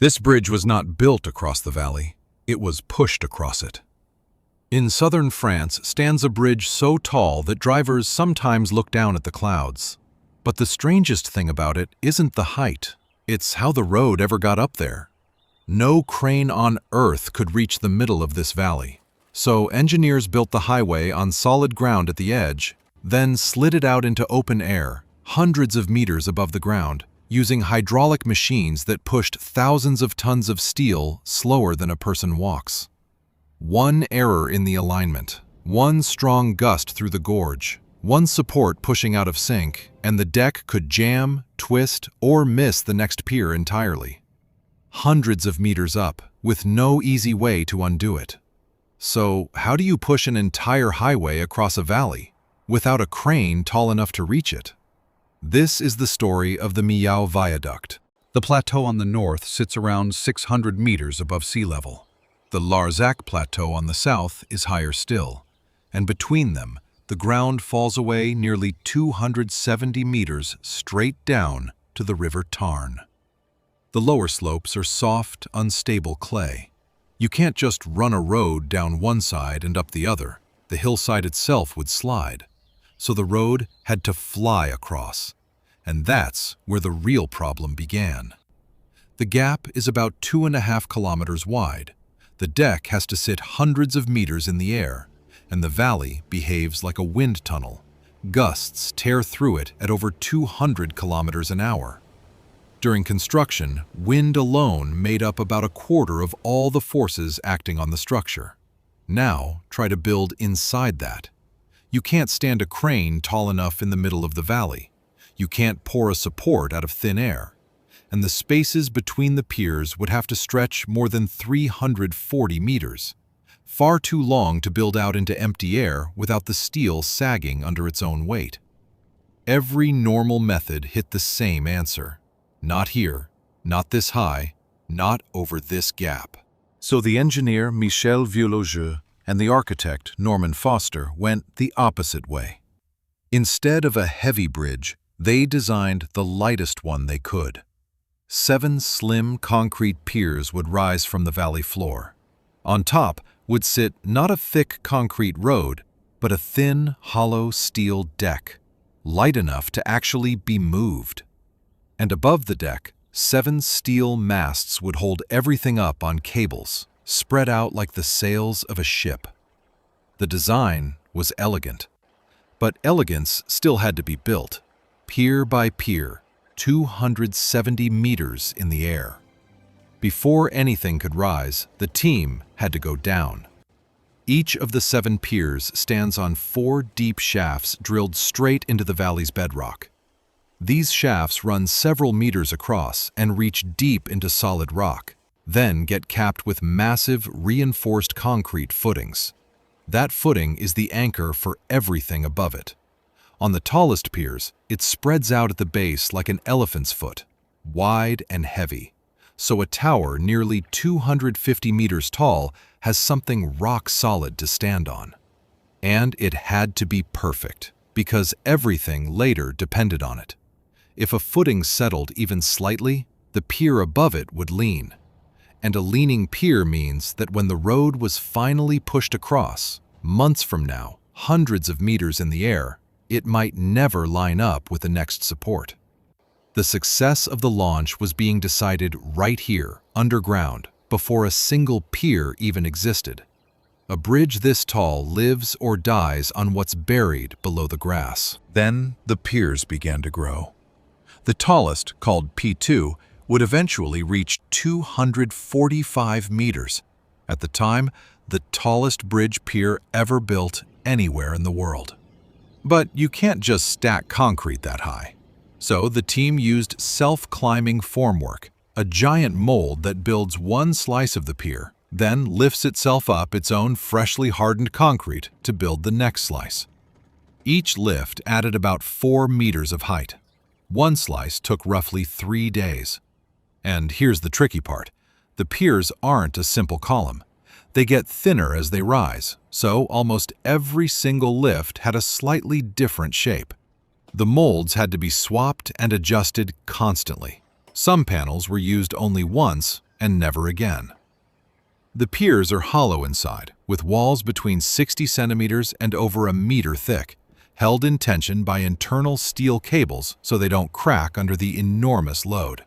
This bridge was not built across the valley, it was pushed across it. In southern France stands a bridge so tall that drivers sometimes look down at the clouds. But the strangest thing about it isn't the height, it's how the road ever got up there. No crane on Earth could reach the middle of this valley. So engineers built the highway on solid ground at the edge, then slid it out into open air, hundreds of meters above the ground, using hydraulic machines that pushed thousands of tons of steel slower than a person walks. One error in the alignment, one strong gust through the gorge, one support pushing out of sync, and the deck could jam, twist, or miss the next pier entirely. Hundreds of meters up, with no easy way to undo it. So, how do you push an entire highway across a valley without a crane tall enough to reach it? This is the story of the Millau Viaduct. The plateau on the north sits around 600 meters above sea level. The Larzac Plateau on the south is higher still, and between them, the ground falls away nearly 270 meters straight down to the River Tarn. The lower slopes are soft, unstable clay. You can't just run a road down one side and up the other. The hillside itself would slide. So the road had to fly across. And that's where the real problem began. The gap is about 2.5 kilometers wide. The deck has to sit hundreds of meters in the air, and the valley behaves like a wind tunnel. Gusts tear through it at over 200 kilometers an hour. During construction, wind alone made up about a quarter of all the forces acting on the structure. Now, try to build inside that. You can't stand a crane tall enough in the middle of the valley. You can't pour a support out of thin air. And the spaces between the piers would have to stretch more than 340 meters. Far too long to build out into empty air without the steel sagging under its own weight. Every normal method hit the same answer. Not here, not this high, not over this gap. So the engineer Michel Vieuloger and the architect Norman Foster went the opposite way. Instead of a heavy bridge, they designed the lightest one they could. 7 slim concrete piers would rise from the valley floor. On top would sit not a thick concrete road, but a thin, hollow steel deck, light enough to actually be moved. And above the deck, 7 steel masts would hold everything up on cables, spread out like the sails of a ship. The design was elegant, but elegance still had to be built, pier by pier, 270 meters in the air. Before anything could rise, the team had to go down. Each of the 7 piers stands on 4 deep shafts drilled straight into the valley's bedrock. These shafts run several meters across and reach deep into solid rock, then get capped with massive reinforced concrete footings. That footing is the anchor for everything above it. On the tallest piers, it spreads out at the base like an elephant's foot, wide and heavy. So a tower nearly 250 meters tall has something rock solid to stand on. And it had to be perfect, because everything later depended on it. If a footing settled even slightly, the pier above it would lean. And a leaning pier means that when the road was finally pushed across, months from now, hundreds of meters in the air, it might never line up with the next support. The success of the launch was being decided right here, underground, before a single pier even existed. A bridge this tall lives or dies on what's buried below the grass. Then the piers began to grow. The tallest, called P2, would eventually reach 245 meters. At the time, the tallest bridge pier ever built anywhere in the world. But you can't just stack concrete that high. So the team used self-climbing formwork, a giant mold that builds one slice of the pier, then lifts itself up its own freshly hardened concrete to build the next slice. Each lift added about 4 meters of height. One slice took roughly 3 days. And here's the tricky part. The piers aren't a simple column. They get thinner as they rise, so almost every single lift had a slightly different shape. The molds had to be swapped and adjusted constantly. Some panels were used only once, and never again. The piers are hollow inside, with walls between 60 centimeters and over a meter thick, held in tension by internal steel cables so they don't crack under the enormous load.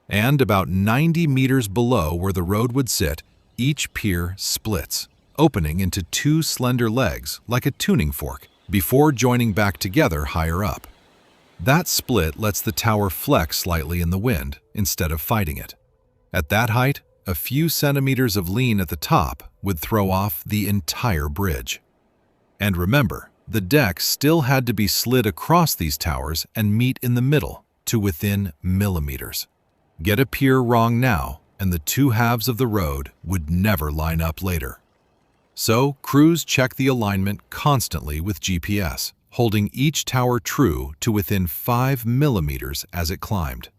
And about 90 meters below where the road would sit, each pier splits, opening into two slender legs like a tuning fork before joining back together higher up. That split lets the tower flex slightly in the wind instead of fighting it. At that height, a few centimeters of lean at the top would throw off the entire bridge. And remember, the deck still had to be slid across these towers and meet in the middle to within millimeters. Get a pier wrong now, and the two halves of the road would never line up later. So, crews check the alignment constantly with GPS, holding each tower true to within 5 millimeters as it climbed.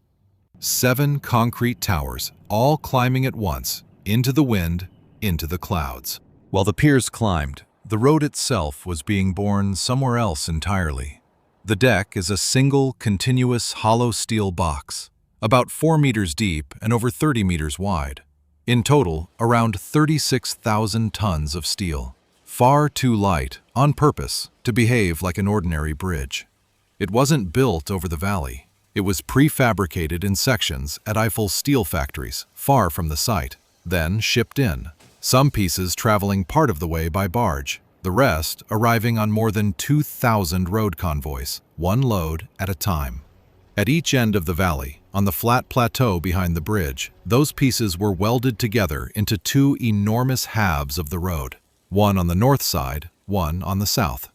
7 concrete towers, all climbing at once, into the wind, into the clouds. While the piers climbed, the road itself was being born somewhere else entirely. The deck is a single, continuous, hollow steel box, about 4 meters deep and over 30 meters wide. In total, around 36,000 tons of steel. Far too light, on purpose, to behave like an ordinary bridge. It wasn't built over the valley. It was prefabricated in sections at Eiffel steel factories, far from the site, then shipped in. Some pieces traveling part of the way by barge, the rest arriving on more than 2,000 road convoys, one load at a time. At each end of the valley, on the flat plateau behind the bridge, those pieces were welded together into two enormous halves of the road, one on the north side, one on the south.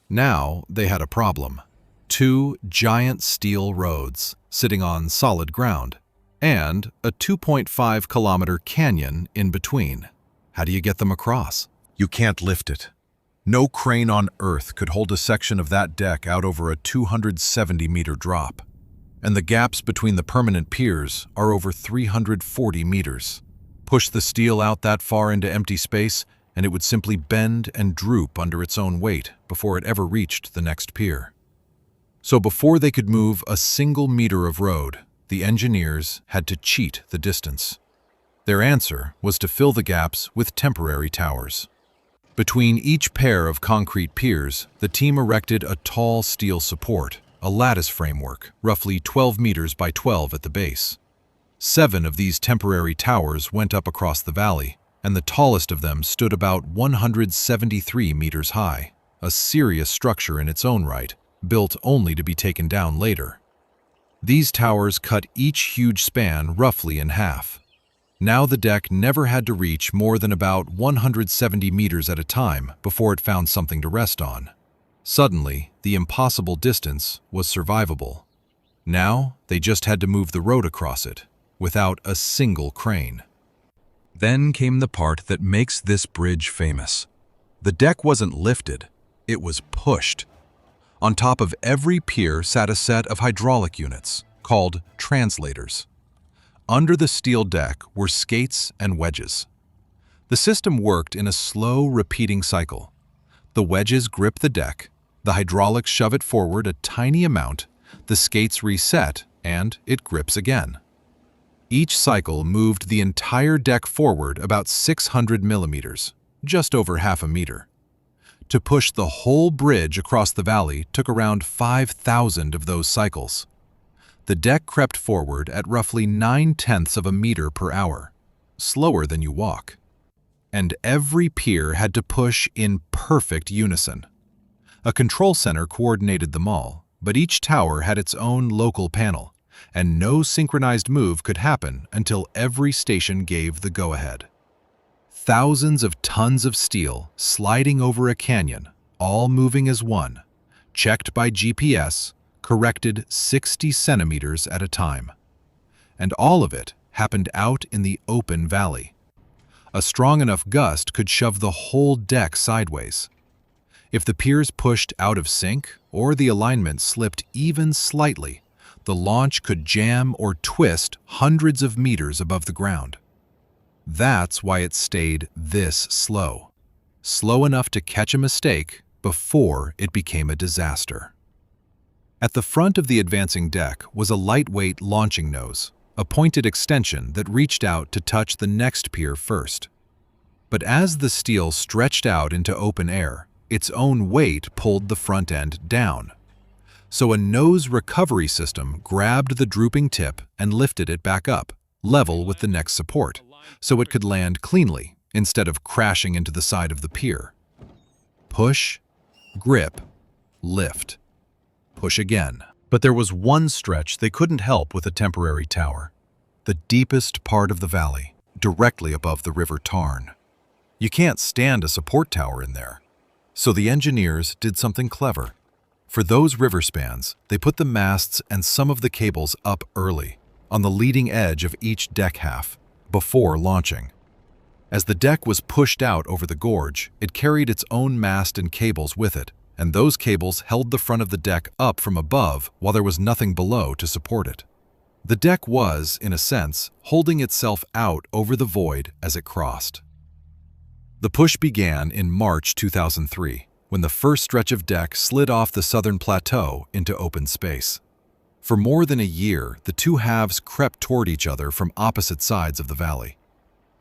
Now they had a problem. 2 giant steel roads sitting on solid ground, and a 2.5-kilometer canyon in between. How do you get them across? You can't lift it. No crane on Earth could hold a section of that deck out over a 270-meter drop. And the gaps between the permanent piers are over 340 meters. Push the steel out that far into empty space, and it would simply bend and droop under its own weight before it ever reached the next pier. So before they could move a single meter of road, the engineers had to cheat the distance. Their answer was to fill the gaps with temporary towers. Between each pair of concrete piers, the team erected a tall steel support, a lattice framework, roughly 12 meters by 12 at the base. 7 of these temporary towers went up across the valley, and the tallest of them stood about 173 meters high, a serious structure in its own right, built only to be taken down later. These towers cut each huge span roughly in half. Now the deck never had to reach more than about 170 meters at a time before it found something to rest on. Suddenly, the impossible distance was survivable. Now, they just had to move the road across it, without a single crane. Then came the part that makes this bridge famous. The deck wasn't lifted, it was pushed. On top of every pier sat a set of hydraulic units, called translators. Under the steel deck were skates and wedges. The system worked in a slow, repeating cycle. The wedges grip the deck, the hydraulics shove it forward a tiny amount, the skates reset, and it grips again. Each cycle moved the entire deck forward about 600 millimeters, just over half a meter. To push the whole bridge across the valley took around 5,000 of those cycles. The deck crept forward at roughly 9/10 of a meter per hour, slower than you walk. And every pier had to push in perfect unison. A control center coordinated them all, but each tower had its own local panel, and no synchronized move could happen until every station gave the go-ahead. Thousands of tons of steel sliding over a canyon, all moving as one, checked by GPS, corrected 60 centimeters at a time. And all of it happened out in the open valley. A strong enough gust could shove the whole deck sideways. If the piers pushed out of sync or the alignment slipped even slightly, the launch could jam or twist hundreds of meters above the ground. That's why it stayed this slow. Slow enough to catch a mistake before it became a disaster. At the front of the advancing deck was a lightweight launching nose, a pointed extension that reached out to touch the next pier first. But as the steel stretched out into open air, its own weight pulled the front end down. So a nose recovery system grabbed the drooping tip and lifted it back up, level with the next support, so it could land cleanly instead of crashing into the side of the pier. Push, grip, lift. Push again. But there was one stretch they couldn't help with a temporary tower. The deepest part of the valley, directly above the River Tarn. You can't stand a support tower in there. So the engineers did something clever. For those river spans, they put the masts and some of the cables up early, on the leading edge of each deck half, before launching. As the deck was pushed out over the gorge, it carried its own mast and cables with it, and those cables held the front of the deck up from above while there was nothing below to support it. The deck was, in a sense, holding itself out over the void as it crossed. The push began in March 2003, when the first stretch of deck slid off the southern plateau into open space. For more than a year, the two halves crept toward each other from opposite sides of the valley.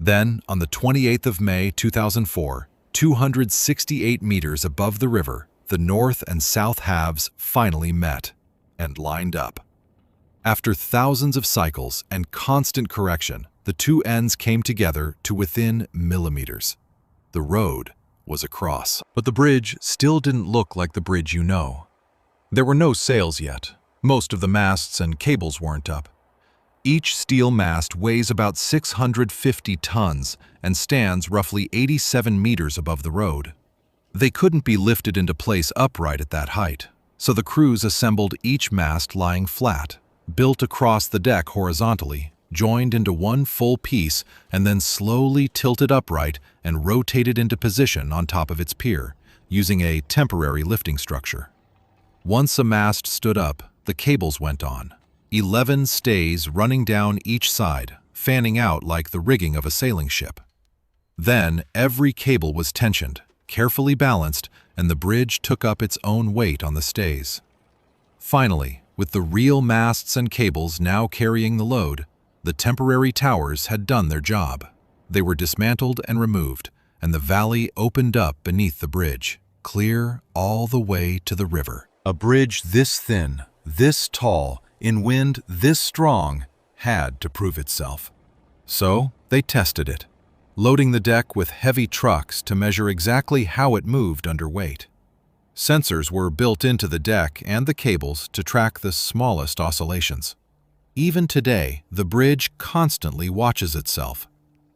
Then, on the 28th of May 2004, 268 meters above the river, the north and south halves finally met and lined up. After thousands of cycles and constant correction, the two ends came together to within millimeters. The road was across. But the bridge still didn't look like the bridge you know. There were no sails yet. Most of the masts and cables weren't up. Each steel mast weighs about 650 tons and stands roughly 87 meters above the road. They couldn't be lifted into place upright at that height, so the crews assembled each mast lying flat, built across the deck horizontally, joined into one full piece, and then slowly tilted upright and rotated into position on top of its pier, using a temporary lifting structure. Once a mast stood up, the cables went on, 11 stays running down each side, fanning out like the rigging of a sailing ship. Then every cable was tensioned, carefully balanced, and the bridge took up its own weight on the stays. Finally, with the real masts and cables now carrying the load, the temporary towers had done their job. They were dismantled and removed, and the valley opened up beneath the bridge, clear all the way to the river. A bridge this thin, this tall, in wind this strong, had to prove itself. So they tested it, loading the deck with heavy trucks to measure exactly how it moved under weight. Sensors were built into the deck and the cables to track the smallest oscillations. Even today, the bridge constantly watches itself.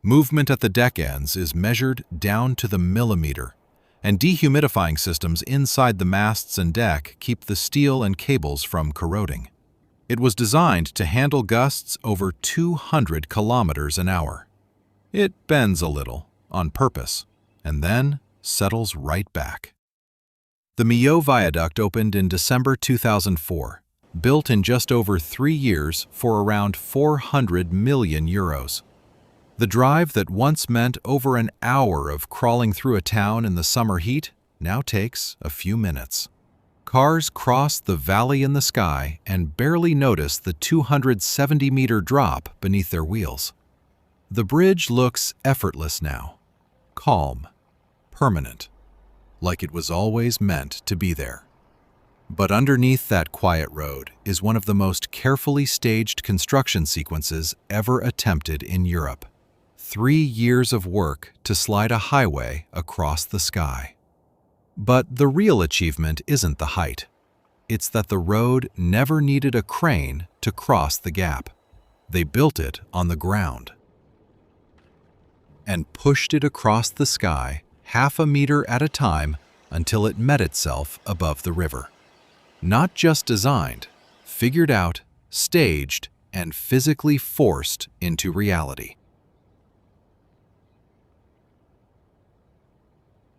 Movement at the deck ends is measured down to the millimeter, and dehumidifying systems inside the masts and deck keep the steel and cables from corroding. It was designed to handle gusts over 200 kilometers an hour. It bends a little, on purpose, and then settles right back. The Millau Viaduct opened in December 2004, built in just over 3 years for around 400 million euros. The drive that once meant over an hour of crawling through a town in the summer heat now takes a few minutes. Cars cross the valley in the sky and barely notice the 270-meter drop beneath their wheels. The bridge looks effortless now, calm, permanent, like it was always meant to be there. But underneath that quiet road is one of the most carefully staged construction sequences ever attempted in Europe. 3 years of work to slide a highway across the sky. But the real achievement isn't the height. It's that the road never needed a crane to cross the gap. They built it on the ground and pushed it across the sky half a meter at a time until it met itself above the river. Not just designed, figured out, staged, and physically forced into reality.